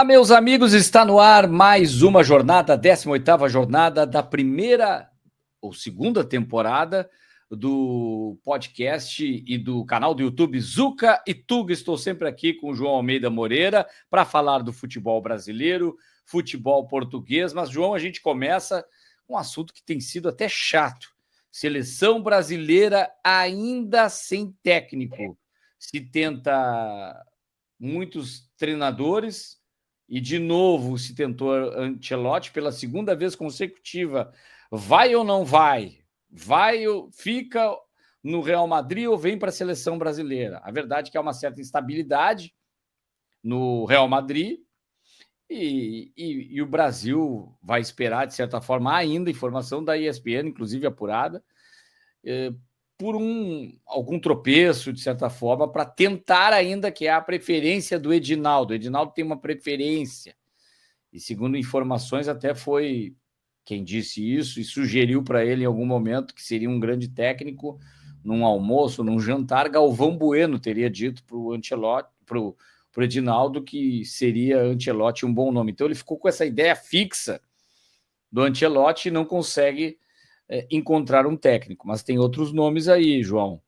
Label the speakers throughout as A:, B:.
A: Meus amigos, está no ar mais uma jornada, a 18ª jornada da primeira ou segunda temporada do podcast e do canal do YouTube Zuca e Tuga. Estou sempre aqui com o João Almeida Moreira para falar do futebol brasileiro, futebol português. Mas, João, a gente começa com um assunto que tem sido até chato. Seleção brasileira ainda sem técnico. Se tenta muitos treinadores e, de novo, se tentou Ancelotti pela segunda vez consecutiva. Vai ou não vai? Vai ou fica no Real Madrid ou vem para a seleção brasileira? A verdade é que há uma certa instabilidade no Real Madrid e o Brasil vai esperar, de certa forma, ainda informação da ESPN, inclusive apurada, por algum tropeço, de certa forma, para tentar ainda, que é a preferência do Edinaldo. O Edinaldo tem uma preferência, e segundo informações, até foi quem disse isso e sugeriu para ele em algum momento que seria um grande técnico num almoço, num jantar. Galvão Bueno teria dito para o Ancelotti, para o Edinaldo, que seria Ancelotti um bom nome. Então ele ficou com essa ideia fixa do Ancelotti e não consegue encontrar um técnico. Mas tem outros nomes aí, João.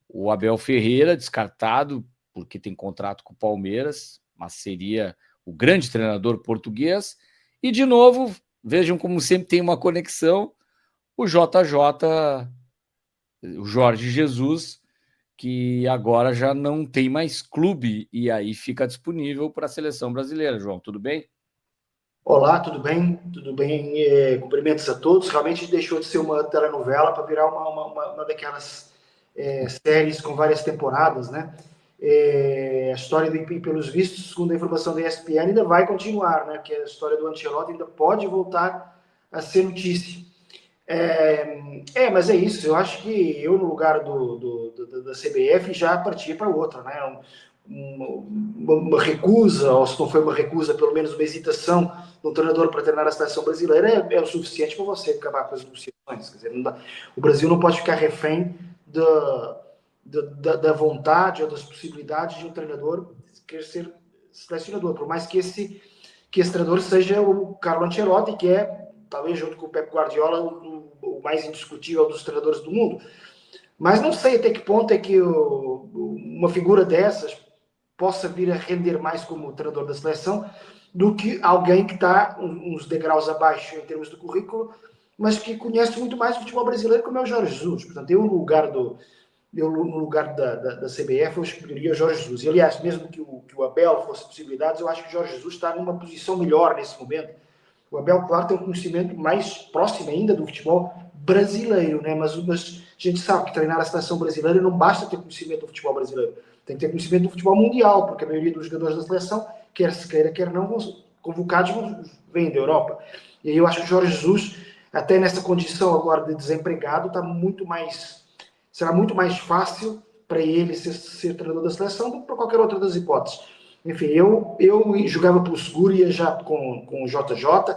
A: O Abel Ferreira, descartado, porque tem contrato com o Palmeiras, mas seria o grande treinador português. E, de novo, vejam como sempre tem uma conexão, o JJ, o Jorge Jesus, que agora já não tem mais clube e aí fica disponível para a seleção brasileira. João, tudo bem?
B: Olá, tudo bem? Tudo bem? Cumprimentos a todos. Realmente deixou de ser uma telenovela para virar uma daquelas séries com várias temporadas, né? A história do, pelos vistos, segundo a informação da ESPN, ainda vai continuar, né? Que a história do Ancelotti ainda pode voltar a ser notícia. Mas é isso. Eu acho que eu, no lugar da CBF, já partia para outra, né? Uma recusa, ou se não foi uma recusa, pelo menos uma hesitação de um treinador para treinar a seleção brasileira é o suficiente para você acabar com as negociações. Quer dizer, o Brasil não pode ficar refém da vontade ou das possibilidades de um treinador querer ser selecionador, por mais que esse treinador seja o Carlo Ancelotti, que é, talvez junto com o Pep Guardiola, o mais indiscutível dos treinadores do mundo. Mas não sei até que ponto é que uma figura dessas possa vir a render mais como treinador da seleção do que alguém que está uns degraus abaixo em termos de currículo, mas que conhece muito mais o futebol brasileiro, como é o Jorge Jesus. Portanto, eu no lugar da CBF, eu escolheria o Jorge Jesus. E, aliás, mesmo que o Abel fosse possibilidades, eu acho que o Jorge Jesus está numa posição melhor nesse momento. O Abel, claro, tem um conhecimento mais próximo ainda do futebol brasileiro, né? Mas a gente sabe que treinar a seleção brasileira não basta ter conhecimento do futebol brasileiro. Tem que ter conhecimento do futebol mundial, porque a maioria dos jogadores da seleção, quer se queira, quer não, convocados vêm da Europa. E aí eu acho que o Jorge Jesus, até nessa condição agora de desempregado, será muito mais fácil para ele ser treinador da seleção do que para qualquer outra das hipóteses. Enfim, eu jogava pelo seguro, ia já com o JJ.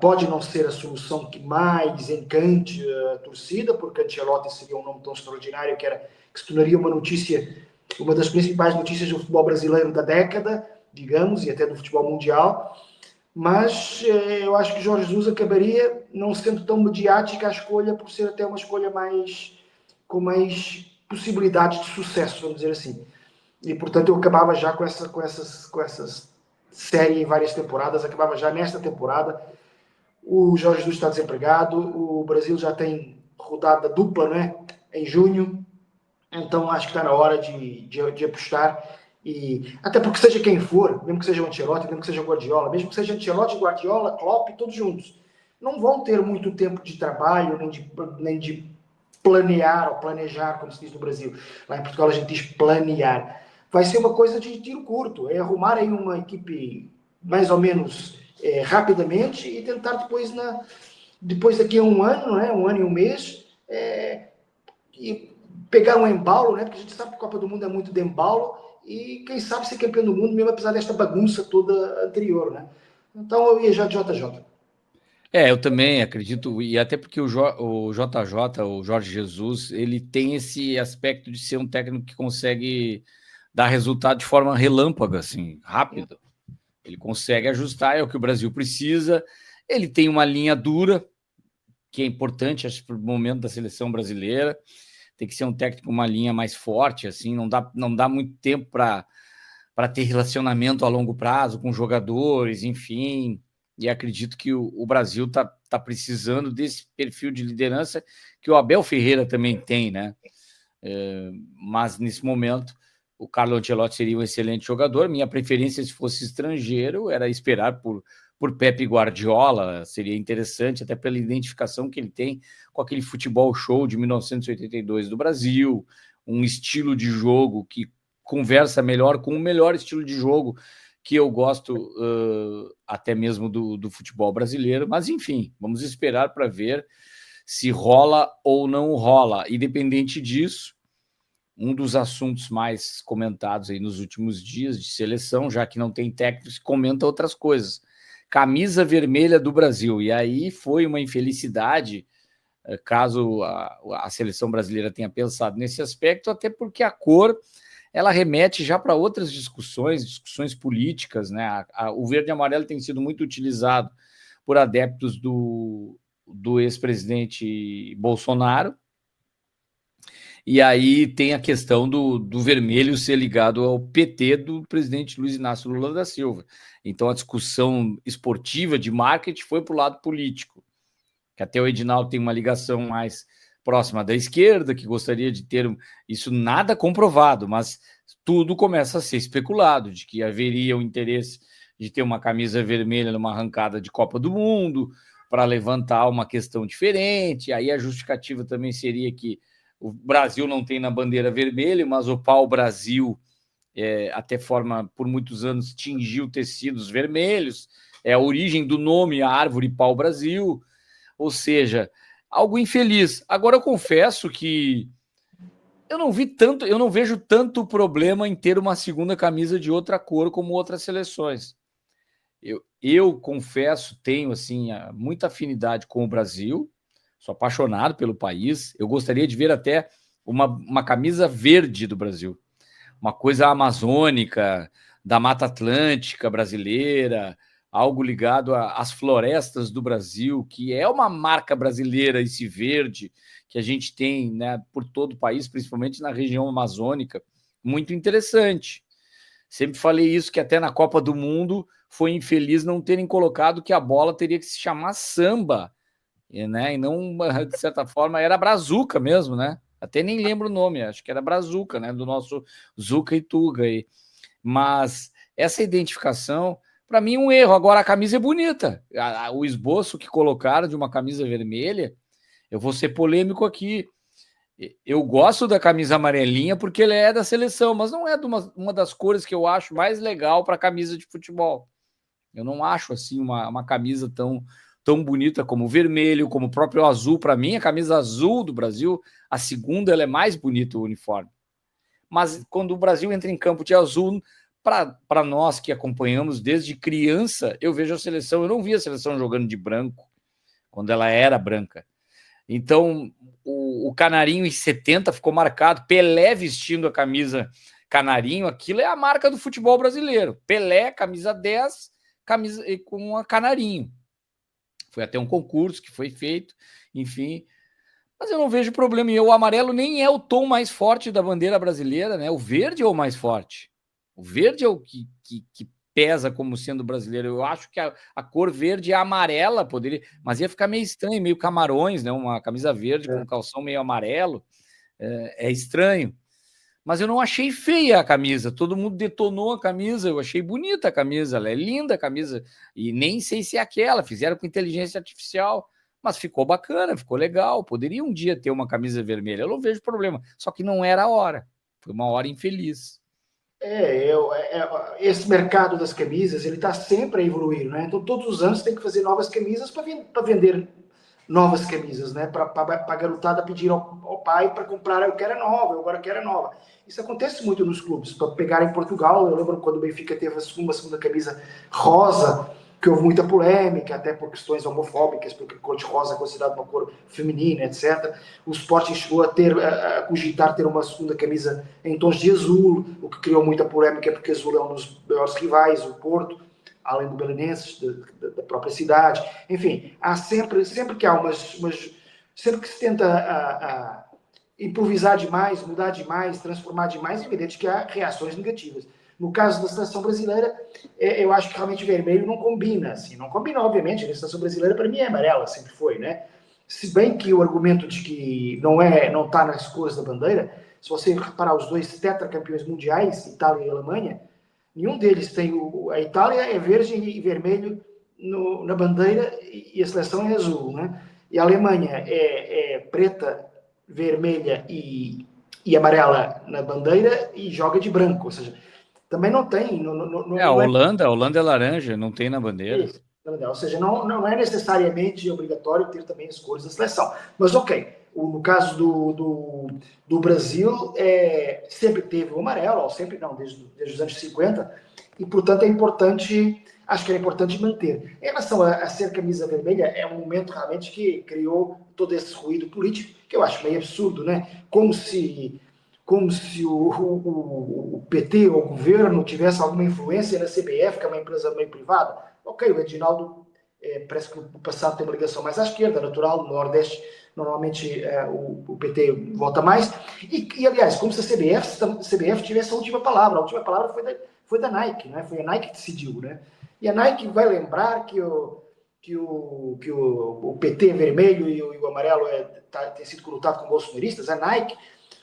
B: Pode não ser a solução que mais encante a torcida, porque Ancelotti seria um nome tão extraordinário que se tornaria uma notícia, uma das principais notícias do futebol brasileiro da década, digamos, e até do futebol mundial. Mas eu acho que Jorge Jesus acabaria não sendo tão mediática a escolha, por ser até uma escolha com mais possibilidades de sucesso, vamos dizer assim. E, portanto, eu acabava já com essa série em várias temporadas, acabava já nesta temporada. O Jorge Jesus está desempregado, o Brasil já tem rodada dupla, né, em junho, então acho que está na hora de apostar. E até porque seja quem for, mesmo que seja o Ancelotti, mesmo que seja o Guardiola, mesmo que seja Ancelotti, Guardiola, Klopp, todos juntos, não vão ter muito tempo de trabalho, nem de planear ou planejar, como se diz no Brasil. Lá em Portugal a gente diz planear. Vai ser uma coisa de tiro curto, é arrumar aí uma equipe mais ou menos rapidamente e tentar depois daqui a um ano, né, um ano e um mês, e pegar um embalo, né, porque a gente sabe que a Copa do Mundo é muito de embalo, e quem sabe ser campeão do mundo, mesmo apesar desta bagunça toda anterior, né? Então eu ia já de JJ.
A: Eu também acredito, e até porque o JJ, o Jorge Jesus, ele tem esse aspecto de ser um técnico que consegue dar resultado de forma relâmpaga, assim, rápido. Ele consegue ajustar, é o que o Brasil precisa. Ele tem uma linha dura, que é importante, acho, para o momento da seleção brasileira. Tem que ser um técnico com uma linha mais forte, assim, não dá muito tempo para ter relacionamento a longo prazo com jogadores, enfim. E acredito que o Brasil tá precisando desse perfil de liderança que o Abel Ferreira também tem, né? Mas nesse momento o Carlo Ancelotti seria um excelente jogador. Minha preferência, se fosse estrangeiro, era esperar por Pepe Guardiola, seria interessante, até pela identificação que ele tem com aquele futebol show de 1982 do Brasil, um estilo de jogo que conversa melhor com o melhor estilo de jogo que eu gosto até mesmo do futebol brasileiro. Mas, enfim, vamos esperar para ver se rola ou não rola. Independente disso, um dos assuntos mais comentados aí nos últimos dias de seleção, já que não tem técnicos, comenta outras coisas. Camisa vermelha do Brasil. E aí foi uma infelicidade, caso a seleção brasileira tenha pensado nesse aspecto, até porque a cor ela remete já para outras discussões políticas, né? O verde e amarelo tem sido muito utilizado por adeptos do ex-presidente Bolsonaro. E aí tem a questão do vermelho ser ligado ao PT do presidente Luiz Inácio Lula da Silva. Então a discussão esportiva de marketing foi para o lado político, que até o Edinaldo tem uma ligação mais próxima da esquerda, que gostaria de ter isso, nada comprovado, mas tudo começa a ser especulado, de que haveria o interesse de ter uma camisa vermelha numa arrancada de Copa do Mundo, para levantar uma questão diferente. Aí a justificativa também seria que o Brasil não tem na bandeira vermelha, mas o pau-brasil, até forma, por muitos anos, tingiu tecidos vermelhos, é a origem do nome, a árvore pau-brasil, ou seja, algo infeliz. Agora, eu confesso que eu não vejo tanto problema em ter uma segunda camisa de outra cor como outras seleções. Eu confesso, tenho assim muita afinidade com o Brasil, sou apaixonado pelo país. Eu gostaria de ver até uma camisa verde do Brasil, uma coisa amazônica, da Mata Atlântica brasileira, algo ligado às florestas do Brasil, que é uma marca brasileira, esse verde que a gente tem, né, por todo o país, principalmente na região amazônica, muito interessante. Sempre falei isso, que até na Copa do Mundo foi infeliz não terem colocado que a bola teria que se chamar samba, né? E não, de certa forma, era brazuca mesmo, né? Até nem lembro o nome, acho que era brazuca, né? Do nosso Zuca e Tuga aí. Mas essa identificação, para mim, um erro. Agora, a camisa é bonita. O esboço que colocaram de uma camisa vermelha, eu vou ser polêmico aqui. Eu gosto da camisa amarelinha porque ele é da seleção, mas não é de uma das cores que eu acho mais legal para camisa de futebol. Eu não acho assim uma camisa tão bonita como o vermelho, como o próprio azul. Para mim, a camisa azul do Brasil, a segunda, ela é mais bonita, o uniforme. Mas quando o Brasil entra em campo de azul, para nós que acompanhamos desde criança, eu vejo a seleção, eu não vi a seleção jogando de branco, quando ela era branca. Então, o Canarinho em 70 ficou marcado, Pelé vestindo a camisa Canarinho, aquilo é a marca do futebol brasileiro. Pelé, camisa 10, camisa com a Canarinho. Foi até um concurso que foi feito, enfim. Mas eu não vejo problema. E o amarelo nem é o tom mais forte da bandeira brasileira, né? O verde é o mais forte. O verde é o que pesa como sendo brasileiro. Eu acho que a cor verde e amarela poderia, mas ia ficar meio estranho, meio Camarões, né? Uma camisa verde com calção meio amarelo. É estranho. Mas eu não achei feia a camisa. Todo mundo detonou a camisa. Eu achei bonita a camisa. Ela é linda a camisa. E nem sei se é aquela. Fizeram com inteligência artificial. Mas ficou bacana, ficou legal. Poderia um dia ter uma camisa vermelha. Eu não vejo problema. Só que não era a hora. Foi uma hora infeliz.
B: Esse mercado das camisas, ele está sempre a evoluir, né? Então, todos os anos tem que fazer novas camisas para vender novas camisas, né? Para a garotada pedir ao pai para comprar, eu quero nova, eu agora quero nova. Isso acontece muito nos clubes. Para pegar em Portugal, eu lembro quando o Benfica teve uma segunda camisa rosa, que houve muita polêmica, até por questões homofóbicas, porque a cor de rosa é considerada uma cor feminina, etc. O Sporting chegou a cogitar ter uma segunda camisa em tons de azul, o que criou muita polêmica, porque azul é um dos maiores rivais, o Porto. além do Belenenses, da própria cidade. Enfim, há sempre que há sempre que se tenta a improvisar demais, mudar demais, transformar demais, é evidente que há reações negativas. No caso da seleção brasileira, eu acho que realmente vermelho não combina, assim, não combina, obviamente, a seleção brasileira para mim é amarela, sempre foi, né? Se bem que o argumento de que não está nas cores da bandeira, se você reparar os dois tetracampeões mundiais, Itália e Alemanha, nenhum deles tem a Itália é verde e vermelho na bandeira e a seleção é azul, né? E a Alemanha é preta, vermelha e amarela na bandeira e joga de branco, ou seja, também não tem.
A: A Holanda é laranja, não tem na bandeira.
B: Isso, ou seja, não é necessariamente obrigatório ter também as cores da seleção. Mas ok, no caso do Brasil, sempre teve o amarelo, ou sempre não, desde os anos 50, e portanto é importante, acho que é importante manter. Em relação a ser camisa vermelha, é um momento realmente que criou todo esse ruído político, que eu acho meio absurdo, né? Como se o PT ou o governo tivesse alguma influência na CBF, que é uma empresa meio privada. Ok, o Edinaldo parece que no passado tem uma ligação mais à esquerda, natural, no Nordeste normalmente o PT vota mais, e aliás, como se a CBF tivesse a última palavra foi da Nike, né? Foi a Nike que decidiu, né? E a Nike vai lembrar que o PT vermelho e o amarelo tem sido conotado com bolsonaristas, a Nike,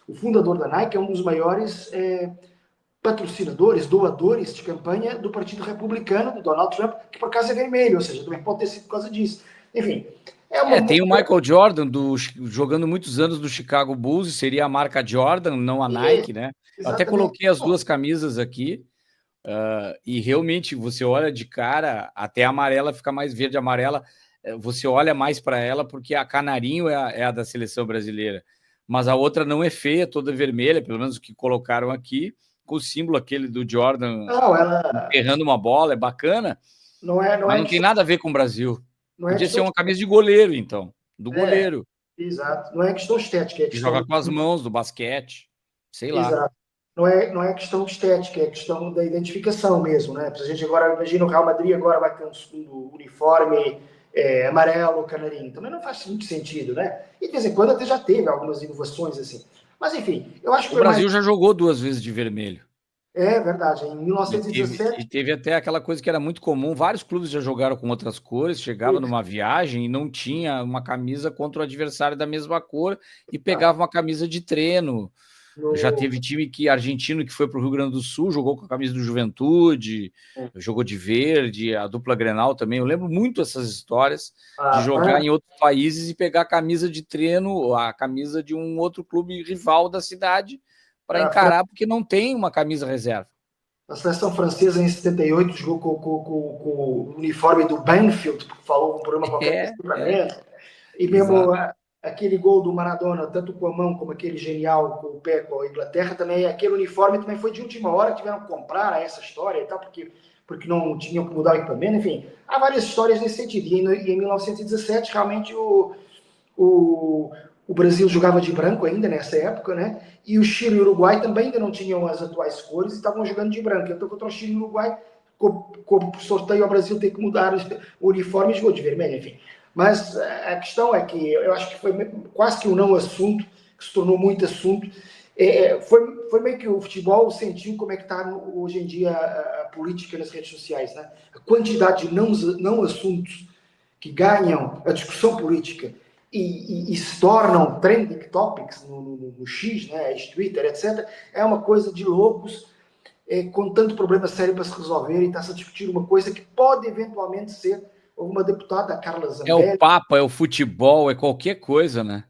B: o fundador da Nike é um dos maiores patrocinadores, doadores de campanha do Partido Republicano, do Donald Trump, que por acaso é vermelho, ou seja, também pode ter sido por causa disso. Enfim,
A: tem o Michael Jordan jogando muitos anos do Chicago Bulls, seria a marca Jordan, não a Nike, né? Eu até coloquei as duas camisas aqui, e realmente você olha de cara, até a amarela fica mais verde, amarela, você olha mais para ela porque a canarinho é a da seleção brasileira, mas a outra não é feia, toda vermelha, pelo menos o que colocaram aqui, com o símbolo aquele do Jordan errando uma bola, é bacana, mas não tem nada a ver com o Brasil. Podia ser uma camisa de goleiro, então, do goleiro.
B: Exato, não é questão estética,
A: que joga com as mãos, do basquete, sei lá.
B: Exato. Não é questão estética, é questão da identificação mesmo, né? A gente agora, imagina o Real Madrid agora vai ter um segundo uniforme amarelo, canarinho. Também não faz muito sentido, né? E de vez em quando até já teve algumas inovações assim. Mas enfim, eu acho que
A: o Brasil já jogou 2 vezes de vermelho.
B: É verdade, em 1917...
A: E teve até aquela coisa que era muito comum, vários clubes já jogaram com outras cores, chegava numa viagem e não tinha uma camisa contra o adversário da mesma cor e pegava uma camisa de treino. Já teve time argentino que foi para o Rio Grande do Sul, jogou com a camisa do Juventude, jogou de verde, a dupla Grenal também. Eu lembro muito essas histórias de jogar em outros países e pegar a camisa de treino, a camisa de um outro clube rival da cidade para encarar, porque não tem uma camisa reserva.
B: A seleção francesa em 78 jogou com o uniforme do Banfield, porque falou um programa qualquer e mesmo aquele gol do Maradona, tanto com a mão como aquele genial com o pé com a Inglaterra, também aquele uniforme também foi de última hora, tiveram que comprar essa história e tal, porque não tinham que mudar o equipamento, enfim. Há várias histórias nesse sentido. E em 1917, realmente, o Brasil jogava de branco ainda nessa época, né? E o Chile e o Uruguai também ainda não tinham as atuais cores e estavam jogando de branco. Então, contra o Chile e o Uruguai, como sorteio, o Brasil tem que mudar o uniforme e jogou de vermelho, enfim. Mas a questão é que eu acho que foi quase que um não assunto, que se tornou muito assunto. Foi meio que o futebol sentiu como é que está hoje em dia a política nas redes sociais, né? A quantidade de não assuntos que ganham a discussão política e se tornam trending topics no X, né, Twitter, etc., é uma coisa de loucos, com tanto problema sério para se resolver, e está-se a discutir uma coisa que pode eventualmente ser uma deputada, a Carla Zambelli.
A: É o Papa, é o futebol, é qualquer coisa, né?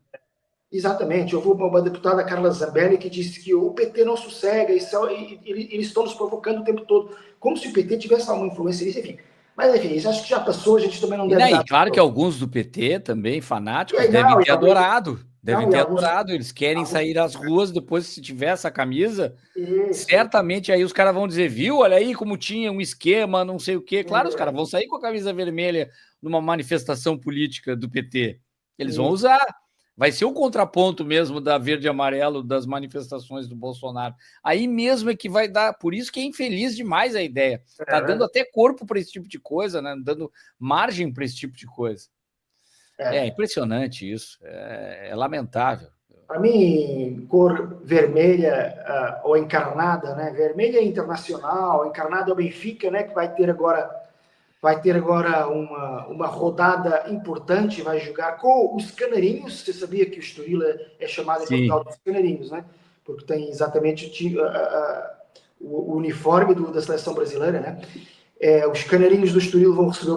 B: Exatamente. Houve uma deputada, Carla Zambelli, que disse que o PT não sossega, e eles estão nos provocando o tempo todo, como se o PT tivesse alguma influência nisso, enfim. Mas, enfim, isso acho que já passou, a gente também não deve dar...
A: Claro que alguns do PT também, fanáticos, devem ter adorado. Eles querem sair às ruas depois, se tiver essa camisa, certamente aí os caras vão dizer, viu, olha aí como tinha um esquema, não sei o quê. Claro, os caras vão sair com a camisa vermelha numa manifestação política do PT. Eles vão usar. Vai ser o contraponto mesmo da verde e amarelo das manifestações do Bolsonaro. Aí mesmo é que vai dar. Por isso que é infeliz demais a ideia. Está dando até corpo para esse tipo de coisa, né? Dando margem para esse tipo de coisa. É impressionante isso. É lamentável.
B: Para mim, cor vermelha ou encarnada, né? Vermelha é internacional, encarnada é o Benfica, né? Que vai ter agora uma rodada importante, vai jogar com os Canarinhos. Você sabia que o Estoril é chamado em Portugal dos Canarinhos, né? Porque tem exatamente o uniforme da seleção brasileira, né? Os Canarinhos do Estoril vão receber o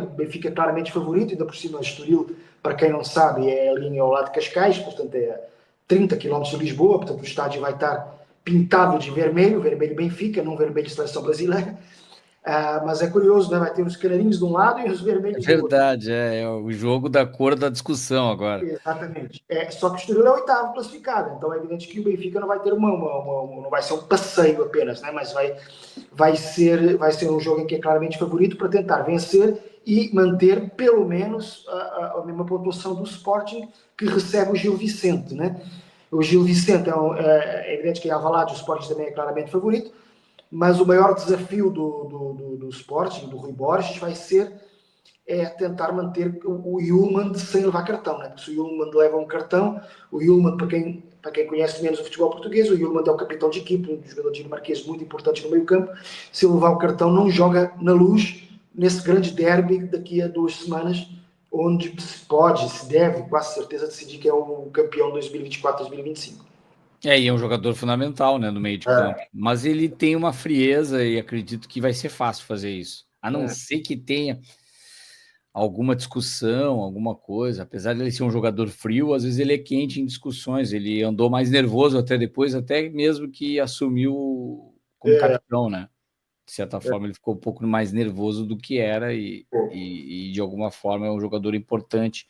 B: Benfica claramente favorito, ainda por cima o Estoril, para quem não sabe, é ali ao lado de Cascais, portanto é 30 quilómetros de Lisboa, portanto o estádio vai estar pintado de vermelho, vermelho Benfica, não vermelho seleção brasileira. Mas é curioso, né? Vai ter os canarinhos de um lado e os
A: É
B: vermelhos do outro.
A: verdade, é o jogo da cor da discussão agora.
B: Exatamente. Só que o Estoril é o oitavo classificado, então é evidente que o Benfica não vai ter não vai ser um passeio apenas, né? Mas vai ser um jogo em que é claramente favorito para tentar vencer e manter pelo menos a mesma pontuação do Sporting, que recebe o Gil Vicente, né? O Gil Vicente é evidente que é Alvalade, o Sporting também é claramente favorito, mas o maior desafio do Sporting, do Rui Borges, vai ser tentar manter o Yulman sem levar cartão, né? Porque se o Yulman leva um cartão, o Yulman, para quem conhece menos o futebol português, o Yulman é o capitão de equipe, um jogador dinamarquês muito importante no meio campo. Se ele levar o cartão, não joga na Luz nesse grande derby daqui a 2 semanas, onde se deve, quase certeza, decidir que é o campeão 2024-2025.
A: E é um jogador fundamental, né, no meio de campo. Mas ele tem uma frieza e acredito que vai ser fácil fazer isso. A não ser que tenha alguma discussão, alguma coisa. Apesar de ele ser um jogador frio, às vezes ele é quente em discussões. Ele andou mais nervoso até depois, até mesmo que assumiu como capitão, né? De certa forma, ele ficou um pouco mais nervoso do que era e de alguma forma é um jogador importante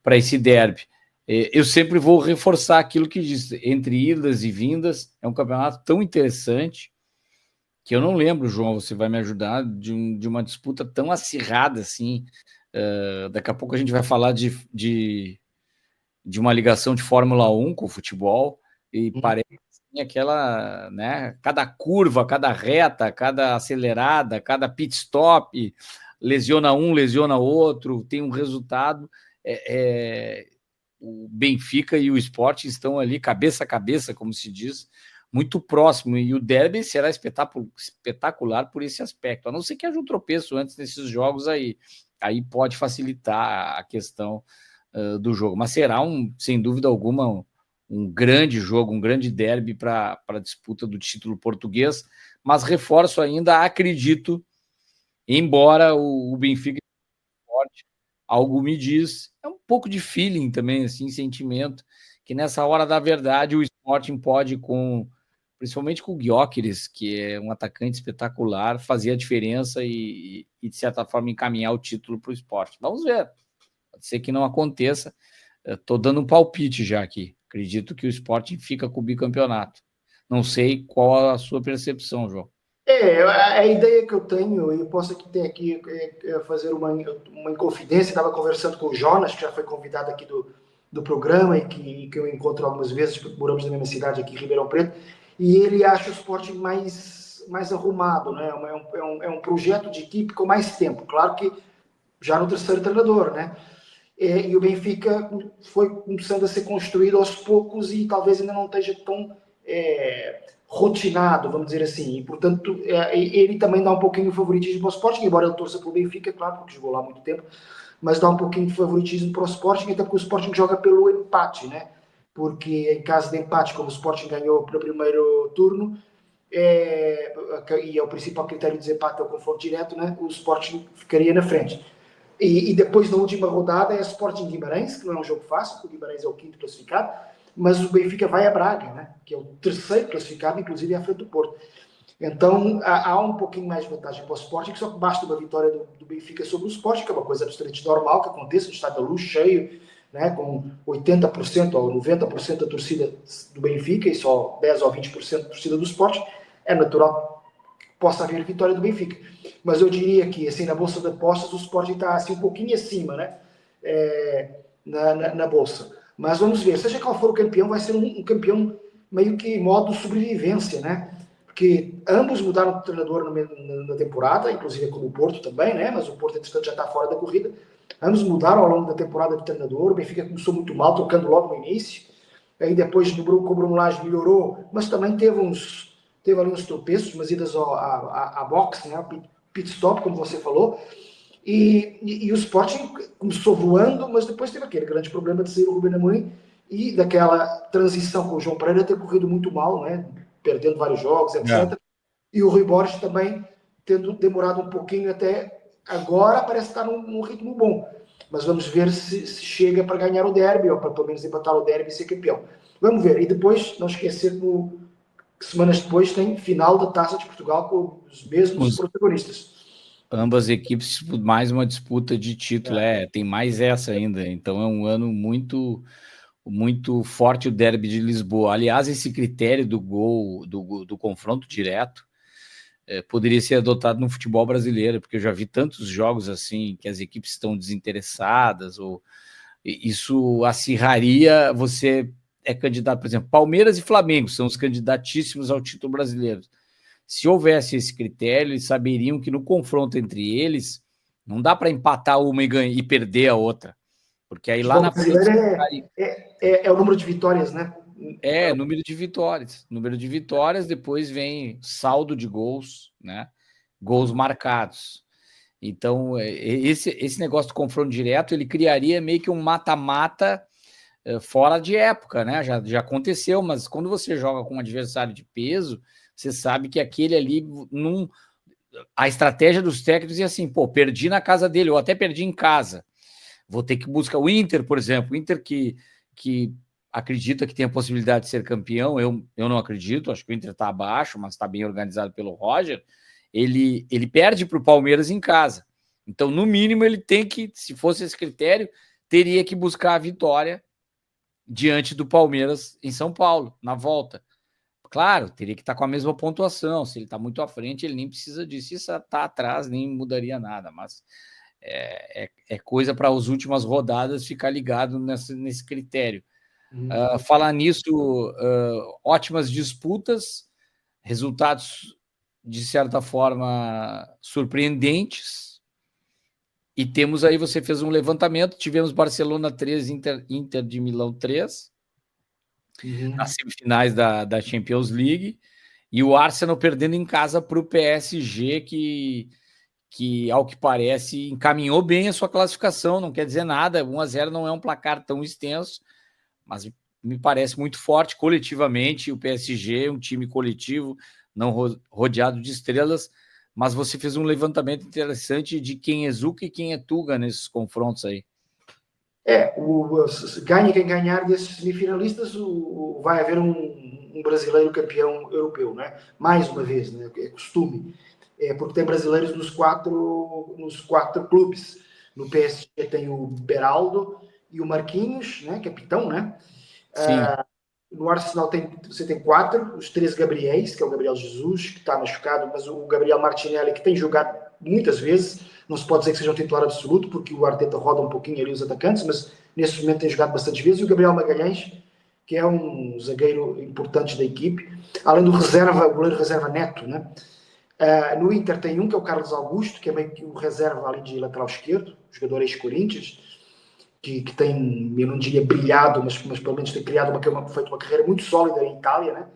A: para esse derby. Eu sempre vou reforçar aquilo que diz, entre idas e vindas, é um campeonato tão interessante que eu não lembro, João, você vai me ajudar, de uma disputa tão acirrada assim. Daqui a pouco a gente vai falar de uma ligação de Fórmula 1 com o futebol, e parece assim, aquela, né, cada curva, cada reta, cada acelerada, cada pit stop, lesiona um, lesiona outro, tem um resultado. O Benfica e o Sport estão ali cabeça a cabeça, como se diz, muito próximo, e o derby será espetacular por esse aspecto, a não ser que haja um tropeço antes desses jogos aí pode facilitar a questão do jogo, mas será sem dúvida alguma um grande jogo, um grande derby para a disputa do título português, mas reforço ainda, acredito, embora o Benfica forte, algo me diz, é um pouco de feeling também, assim, sentimento, que nessa hora da verdade o Sporting pode, principalmente com o Gyökeres, que é um atacante espetacular, fazer a diferença e de certa forma encaminhar o título para o Sporting. Vamos ver, pode ser que não aconteça. Estou dando um palpite já aqui, acredito que o Sporting fica com o bicampeonato. Não sei qual a sua percepção, João.
B: A ideia que eu tenho, e eu posso aqui fazer uma inconfidência, estava conversando com o Jonas, que já foi convidado aqui do programa e que eu encontro algumas vezes, porque moramos na mesma cidade aqui, Ribeirão Preto, e ele acha o Sporting mais arrumado, né? É um projeto de equipe com mais tempo, claro que já no terceiro treinador, né? E o Benfica foi começando a ser construído aos poucos e talvez ainda não esteja tão rotinado, vamos dizer assim, e portanto ele também dá um pouquinho de favoritismo para o Sporting, embora ele torça pelo Benfica, claro, porque jogou lá há muito tempo, mas dá um pouquinho de favoritismo para o Sporting, até porque o Sporting joga pelo empate, né? Porque em caso de empate, como o Sporting ganhou para o primeiro turno, e é o principal critério de desempate é o confronto direto, né? O Sporting ficaria na frente. E depois, na última rodada, é Sporting Guimarães, que não é um jogo fácil, porque o Guimarães é o quinto classificado, mas o Benfica vai a Braga, né? Que é o terceiro classificado, inclusive à frente do Porto. Então, há um pouquinho mais de vantagem para o Sporting, só que basta uma vitória do Benfica sobre o Sporting, que é uma coisa absolutamente normal que aconteça, no Estádio da Luz cheio, né, com 80% ou 90% da torcida do Benfica e só 10% ou 20% da torcida do Sporting, é natural que possa haver vitória do Benfica. Mas eu diria que, assim, na Bolsa de Apostas, o Sporting está assim, um pouquinho acima, né, na Bolsa. Mas vamos ver, seja qual for o campeão, vai ser um campeão meio que modo sobrevivência, né? Porque ambos mudaram de treinador na temporada, inclusive como o Porto também, né? Mas o Porto, entretanto, já está fora da corrida. Ambos mudaram ao longo da temporada de treinador. O Benfica começou muito mal, trocando logo no início. Aí depois com o Bruno Lage melhorou, mas também teve ali uns tropeços, umas idas à boxe, né? Pit stop, como você falou. E o Sporting começou voando, mas depois teve aquele grande problema de sair o Ruben Amorim e daquela transição com o João Pereira ter corrido muito mal, né? Perdendo vários jogos, etc.
A: É.
B: E o Rui Borges também tendo demorado um pouquinho até agora, parece estar num ritmo bom. Mas vamos ver se chega para ganhar o derby, ou para pelo menos empatar o derby e ser campeão. Vamos ver. E depois, não esquecer que semanas depois tem final da Taça de Portugal com os mesmos protagonistas.
A: Ambas equipes, mais uma disputa de título, tem mais essa ainda. Então é um ano muito forte o derby de Lisboa. Aliás, esse critério do gol, do confronto direto, poderia ser adotado no futebol brasileiro, porque eu já vi tantos jogos assim, que as equipes estão desinteressadas, ou isso acirraria, você é candidato, por exemplo, Palmeiras e Flamengo são os candidatíssimos ao título brasileiro. Se houvesse esse critério, eles saberiam que no confronto entre eles, não dá para empatar uma e perder a outra. Porque aí lá na frente.
B: É o número de vitórias, né?
A: Número de vitórias. Número de vitórias, depois vem saldo de gols, né? Gols marcados. Então, esse negócio do confronto direto, ele criaria meio que um mata-mata fora de época, né? Já aconteceu, mas quando você joga com um adversário de peso, você sabe que aquele ali não. A estratégia dos técnicos é assim, pô, perdi na casa dele, ou até perdi em casa. Vou ter que buscar o Inter, por exemplo. O Inter que acredita que tem a possibilidade de ser campeão, eu não acredito, acho que o Inter está abaixo, mas está bem organizado pelo Roger. Ele perde para o Palmeiras em casa. Então, no mínimo, ele tem que, se fosse esse critério, teria que buscar a vitória diante do Palmeiras em São Paulo, na volta. Claro, teria que estar com a mesma pontuação. Se ele está muito à frente, ele nem precisa disso. Se está atrás, nem mudaria nada. Mas é coisa para as últimas rodadas ficar ligado nesse critério. Falar nisso, ótimas disputas, resultados, de certa forma, surpreendentes. E temos aí, você fez um levantamento, tivemos Barcelona 3, Inter de Milão 3, nas semifinais da Champions League, e o Arsenal perdendo em casa para o PSG, que, ao que parece, encaminhou bem a sua classificação, não quer dizer nada, 1-0 não é um placar tão extenso, mas me parece muito forte coletivamente, o PSG é um time coletivo, não rodeado de estrelas, mas você fez um levantamento interessante de quem é Zuca e quem é Tuga nesses confrontos aí.
B: Ganha quem ganhar desses semifinalistas, vai haver um brasileiro campeão europeu, né? Mais uma vez, né? É costume. Porque tem brasileiros nos quatro clubes. No PSG tem o Beraldo e o Marquinhos, né? Capitão, né? No Arsenal você tem 4, os 3 Gabriéis, que é o Gabriel Jesus, que está machucado, mas o Gabriel Martinelli, que tem jogado muitas vezes, não se pode dizer que seja um titular absoluto, porque o Arteta roda um pouquinho ali os atacantes, mas nesse momento tem jogado bastante vezes, e o Gabriel Magalhães, que é um zagueiro importante da equipe, além do o goleiro reserva Neto, né? No Inter tem um, que é o Carlos Augusto, que é meio que o reserva ali de lateral esquerdo, jogador ex-Corinthians, que tem, eu não diria brilhado, mas pelo menos tem feito uma carreira muito sólida em Itália, né?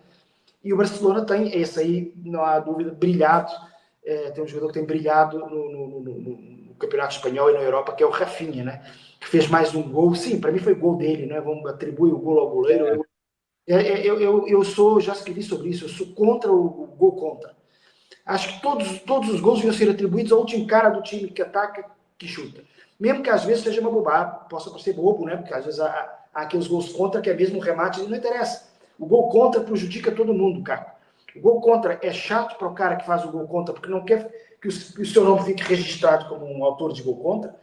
B: E o Barcelona tem esse aí, não há dúvida, brilhado. Tem um jogador que tem brilhado no Campeonato Espanhol e na Europa, que é o Rafinha, né? Que fez mais um gol. Sim, para mim foi gol dele, né? Vamos atribuir o gol ao goleiro. Eu já escrevi sobre isso, eu sou contra o gol contra. Acho que todos os gols deviam ser atribuídos ao último cara do time que ataca, que chuta. Mesmo que às vezes seja uma bobagem, possa parecer bobo, né? Porque às vezes há aqueles gols contra que é mesmo um remate, não interessa. O gol contra prejudica todo mundo, cara. O gol contra é chato para o cara que faz o gol contra, porque não quer que o seu nome fique registrado como um autor de gol contra.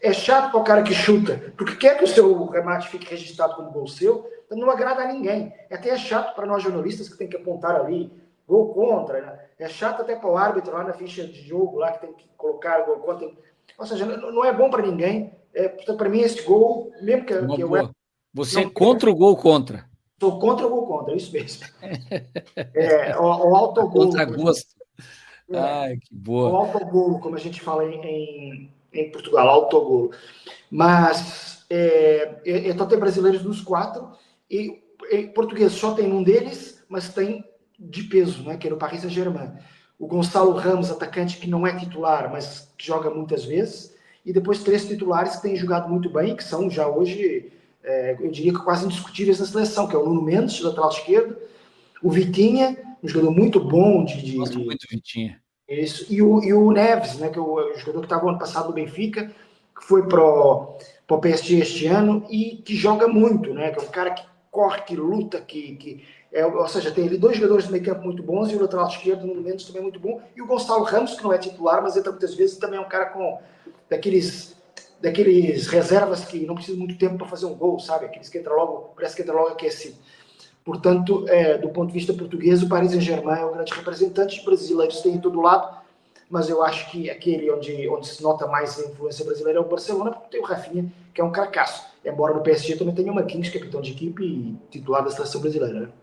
B: É chato para o cara que chuta, porque quer que o seu remate fique registrado como gol seu, então não agrada a ninguém. Até é chato para nós jornalistas que tem que apontar ali gol contra, né? É chato até para o árbitro lá na ficha de jogo, lá que tem que colocar gol contra. Ou seja, não é bom para ninguém. Portanto, para mim, esse gol, mesmo que eu
A: Você é contra o gol contra?
B: Sou contra o gol contra, é isso mesmo. O autogol.
A: Contra gosto. Ai, que
B: O
A: boa.
B: autogol, como a gente fala em Portugal, autogol. Mas então tem brasileiros nos 4 e português só tem um deles, mas tem de peso, né, que é no Paris Saint-Germain. O Gonçalo Ramos, atacante que não é titular, mas que joga muitas vezes, e depois 3 titulares que têm jogado muito bem, que são já hoje, eu diria que quase indiscutíveis na seleção, que é o Nuno Mendes, lateral esquerdo, o Vitinha, um jogador muito bom
A: Gosto muito do Vitinha.
B: Isso, e o Neves, né, que é o jogador que estava ano passado no Benfica, que foi para o PSG este ano e que joga muito, né, que é um cara que corre, que luta, ou seja, tem ali 2 jogadores de meio campo muito bons e o lateral esquerdo, no momento, também muito bom, e o Gonçalo Ramos, que não é titular, mas entra muitas vezes, também é um cara com daqueles reservas que não precisam muito tempo para fazer um gol, sabe? Aqueles que entra logo, parece que entra logo aquecido. Portanto, do ponto de vista português, o Paris Saint-Germain é o grande representante. Os brasileiros têm em todo lado, mas eu acho que aquele onde se nota mais a influência brasileira é o Barcelona, porque tem o Rafinha, que é um cracaço. Embora no PSG também tenha o Marquinhos, capitão de equipe e titular da seleção brasileira.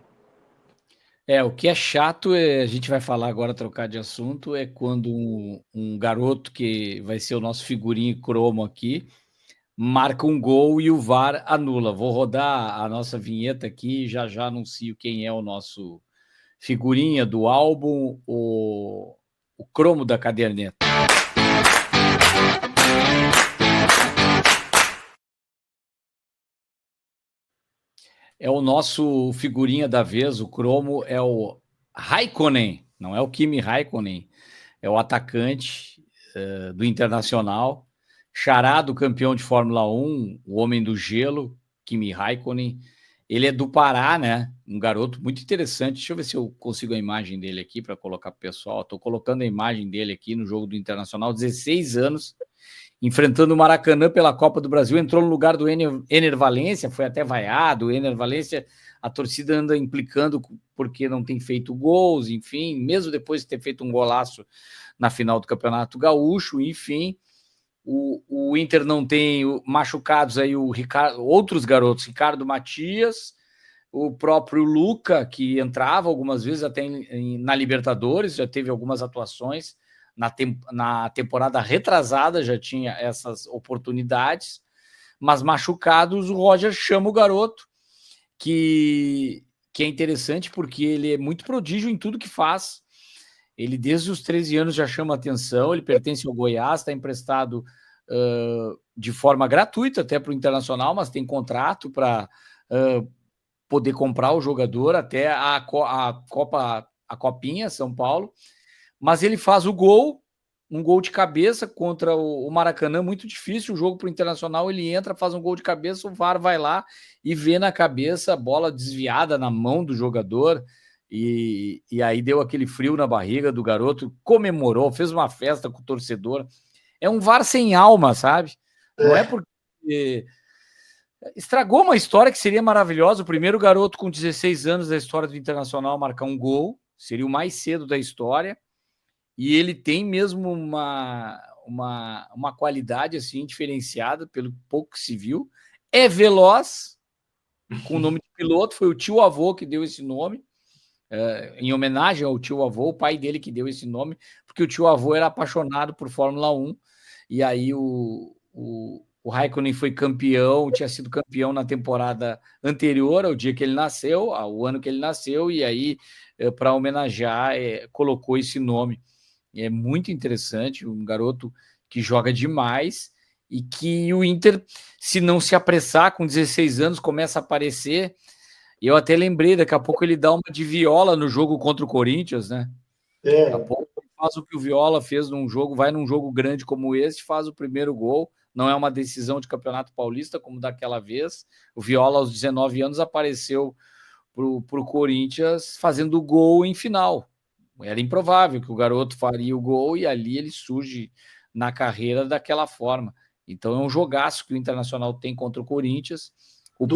B: Né?
A: O que é chato, a gente vai falar agora, trocar de assunto, é quando um garoto que vai ser o nosso figurinha cromo aqui, marca um gol e o VAR anula. Vou rodar a nossa vinheta aqui e já anuncio quem é o nosso figurinha do álbum, o cromo da caderneta. É o nosso figurinha da vez, o cromo é o Raikkonen, não é o Kimi Raikkonen, é o atacante do Internacional, charado campeão de Fórmula 1, o homem do gelo, Kimi Raikkonen. Ele é do Pará, né? Um garoto muito interessante. Deixa eu ver se eu consigo a imagem dele aqui para colocar para o pessoal. Estou colocando a imagem dele aqui no jogo do Internacional, 16 anos, enfrentando o Maracanã pela Copa do Brasil, entrou no lugar do Ener Valencia, foi até vaiado, o Ener Valencia, a torcida anda implicando porque não tem feito gols, enfim, mesmo depois de ter feito um golaço na final do Campeonato Gaúcho, enfim, o Inter não tem machucados aí, outros garotos, Ricardo Matias, o próprio Luca, que entrava algumas vezes até na Libertadores, já teve algumas atuações, na temporada retrasada já tinha essas oportunidades, mas machucados, o Roger chama o garoto, que é interessante porque ele é muito prodígio em tudo que faz. Ele desde os 13 anos já chama atenção, ele pertence ao Goiás, está emprestado de forma gratuita até para o Internacional, mas tem contrato para poder comprar o jogador até a Copinha São Paulo, mas ele faz o gol, um gol de cabeça contra o Maracanã, muito difícil o jogo para o Internacional, ele entra, faz um gol de cabeça, o VAR vai lá e vê na cabeça a bola desviada na mão do jogador, e aí deu aquele frio na barriga do garoto, comemorou, fez uma festa com o torcedor. É um VAR sem alma, sabe? Não é porque estragou uma história que seria maravilhosa. O primeiro garoto com 16 anos da história do Internacional a marcar um gol, seria o mais cedo da história. E ele tem mesmo uma qualidade assim diferenciada, pelo pouco que se viu. É veloz, com o nome de piloto, foi o tio-avô que deu esse nome, em homenagem ao tio-avô, o pai dele que deu esse nome, porque o tio-avô era apaixonado por Fórmula 1, e aí o Raikkonen foi campeão, tinha sido campeão na temporada anterior, ao dia que ele nasceu, ao ano que ele nasceu, e aí, para homenagear, colocou esse nome. É muito interessante, um garoto que joga demais e que o Inter, se não se apressar, com 16 anos, começa a aparecer. Eu até lembrei, daqui a pouco ele dá uma de Viola no jogo contra o Corinthians, né? Daqui a pouco ele faz o que o Viola fez num jogo, vai num jogo grande como esse, faz o primeiro gol. Não é uma decisão de Campeonato Paulista, como daquela vez. O Viola, aos 19 anos, apareceu para o Corinthians fazendo o gol em final. Era improvável que o garoto faria o gol e ali ele surge na carreira daquela forma. Então é um jogaço que o Internacional tem contra o Corinthians. O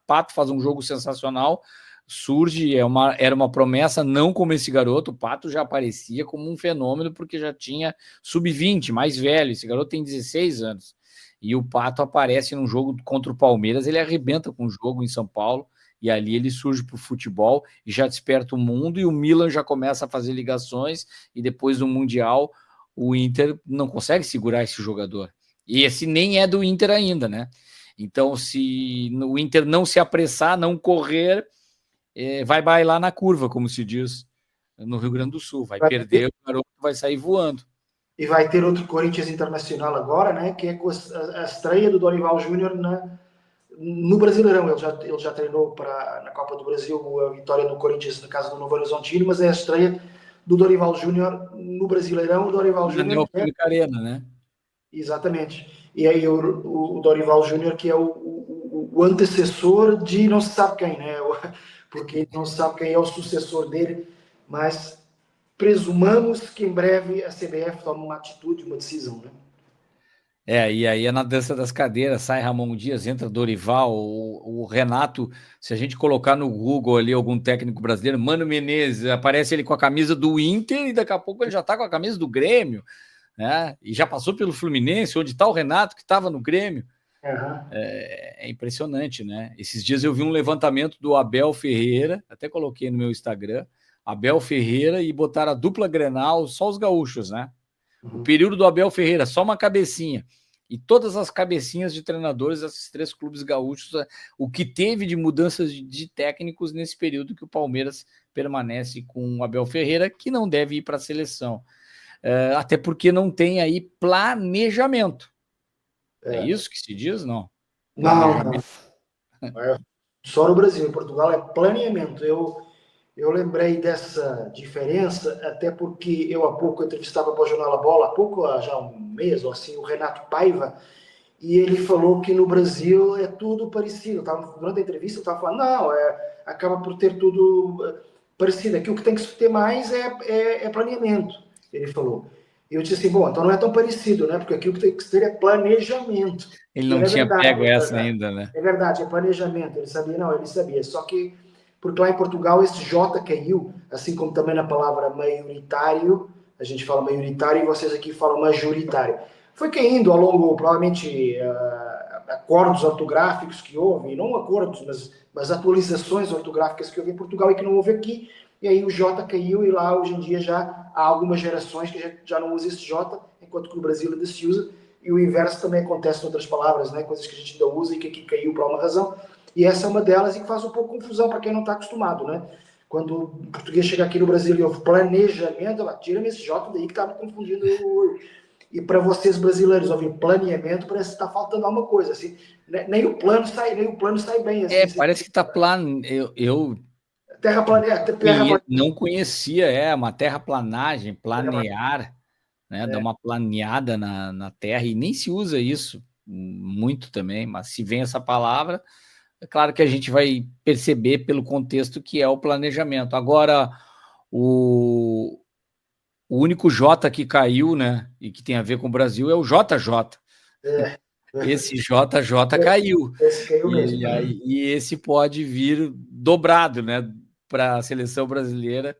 A: Pato faz um jogo sensacional, surge, era uma promessa, não como esse garoto. O Pato já aparecia como um fenômeno porque já tinha sub-20, mais velho. Esse garoto tem 16 anos. e o Pato aparece num jogo contra o Palmeiras, ele arrebenta com o jogo em São Paulo, e ali ele surge para o futebol e já desperta o mundo, e o Milan já começa a fazer ligações, e depois do Mundial o Inter não consegue segurar esse jogador. E esse nem é do Inter ainda, né? Então, se o Inter não se apressar, não correr, vai bailar na curva, como se diz no Rio Grande do Sul. Vai perder, o garoto vai sair voando.
B: E vai ter outro Corinthians Internacional agora, né? Que é com a estreia do Dorival Júnior no Brasileirão. Ele já treinou na Copa do Brasil a vitória do Corinthians na casa do Novo Horizontino, mas é a estreia do Dorival Júnior no Brasileirão. O Dorival
A: Na
B: Júnior.
A: Neoquímica Arena, né?
B: Exatamente. E aí o Dorival Júnior, que é o antecessor de não se sabe quem, né? Porque não se sabe quem é o sucessor dele, mas presumamos que em breve a CBF tome uma atitude, uma decisão, né?
A: E aí é na dança das cadeiras, sai Ramon Dias, entra Dorival, o Renato, se a gente colocar no Google ali algum técnico brasileiro, Mano Menezes, aparece ele com a camisa do Inter e daqui a pouco ele já tá com a camisa do Grêmio, né? E já passou pelo Fluminense, onde tá o Renato que estava no Grêmio.
B: Uhum.
A: É impressionante, né? Esses dias eu vi um levantamento do Abel Ferreira, até coloquei no meu Instagram, Abel Ferreira, e botaram a dupla Grenal, só os gaúchos, né? O período do Abel Ferreira, só uma cabecinha. E todas as cabecinhas de treinadores desses 3 clubes gaúchos, o que teve de mudanças de técnicos nesse período que o Palmeiras permanece com o Abel Ferreira, que não deve ir para a seleção. Até porque não tem aí planejamento. É isso que se diz? Não.
B: Planejamento. Não. Só no Brasil, em Portugal é planeamento. Eu lembrei dessa diferença, até porque eu há pouco entrevistava para o Jornal A Bola, há pouco, já um mês ou assim, o Renato Paiva, e ele falou que no Brasil é tudo parecido. Durante a entrevista ele estava falando, não, acaba por ter tudo parecido. Aqui o que tem que se ter mais é planeamento, ele falou. E eu disse assim, bom, então não é tão parecido, né? Porque aqui o que tem que se ter é planejamento.
A: Ele não tinha pego essa ainda, né?
B: É verdade, é planejamento. Ele sabia, não, ele sabia. Só que, porque lá em Portugal esse J caiu, assim como também na palavra maioritário, a gente fala maioritário e vocês aqui falam majoritário. Foi caindo ao longo, provavelmente, acordos ortográficos que houve, não acordos, mas atualizações ortográficas que houve em Portugal e que não houve aqui. E aí o J caiu e lá hoje em dia já há algumas gerações que já não usam esse J, enquanto que no Brasil ainda se usa. E o inverso também acontece em outras palavras, né? Coisas que a gente ainda usa e que aqui caiu por uma razão. E essa é uma delas e que faz um pouco confusão para quem não está acostumado, né? Quando o português chega aqui no Brasil e houve planejamento, tira-me esse J daí que está me confundindo. E para vocês brasileiros ouvir planeamento, parece que está faltando alguma coisa. Assim, nem o plano sai bem. Assim,
A: parece que está plano. Eu não conhecia, uma terraplanagem, planear, né? Dar uma planeada na terra, e nem se usa isso muito também, mas se vem essa palavra, é claro que a gente vai perceber pelo contexto que é o planejamento. Agora, o único J que caiu, né, e que tem a ver com o Brasil é o JJ. Esse JJ caiu.
B: Esse caiu mesmo.
A: E esse pode vir dobrado, né, para a seleção brasileira,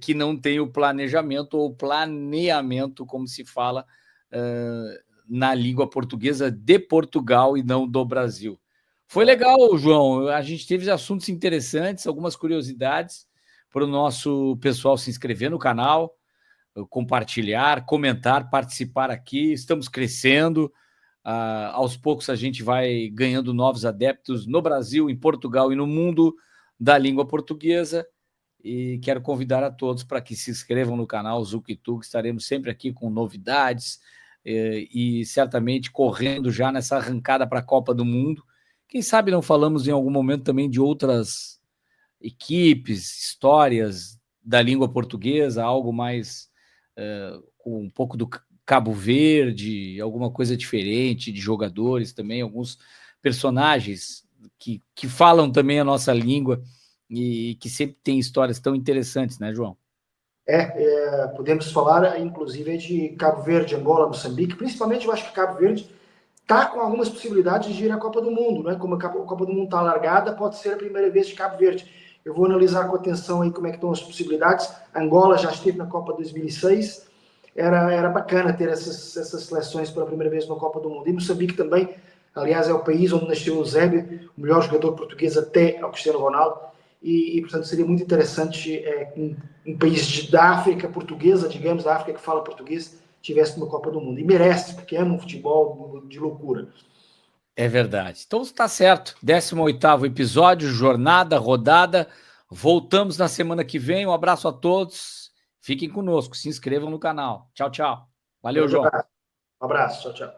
A: que não tem o planejamento ou planeamento, como se fala na língua portuguesa de Portugal e não do Brasil. Foi legal, João. A gente teve assuntos interessantes, algumas curiosidades para o nosso pessoal se inscrever no canal, compartilhar, comentar, participar aqui. Estamos crescendo. Aos poucos a gente vai ganhando novos adeptos no Brasil, em Portugal e no mundo da língua portuguesa. E quero convidar a todos para que se inscrevam no canal Zuc-Tug. Estaremos sempre aqui com novidades e certamente correndo já nessa arrancada para a Copa do Mundo. Quem sabe não falamos em algum momento também de outras equipes, histórias da língua portuguesa, algo mais com um pouco do Cabo Verde, alguma coisa diferente, de jogadores também, alguns personagens que falam também a nossa língua e que sempre tem histórias tão interessantes, né, João?
B: Podemos falar, inclusive, de Cabo Verde, Angola, Moçambique. Principalmente, eu acho que Cabo Verde está com algumas possibilidades de ir à Copa do Mundo, né? Como a Copa do Mundo está alargada, pode ser a primeira vez de Cabo Verde. Eu vou analisar com atenção aí como é que estão as possibilidades. Angola já esteve na Copa 2006, era bacana ter essas seleções pela primeira vez na Copa do Mundo. E Moçambique também, aliás, é o país onde nasceu o Eusébio, o melhor jogador português até ao Cristiano Ronaldo, portanto, seria muito interessante um país da África portuguesa, digamos, da África que fala português, tivesse uma Copa do Mundo. E merece, porque ama um futebol de loucura.
A: É verdade. Então está certo. 18º episódio, jornada, rodada. Voltamos na semana que vem. Um abraço a todos. Fiquem conosco, se inscrevam no canal. Tchau, tchau. Valeu,
B: Grande
A: João.
B: abraço. Um abraço. Tchau, tchau.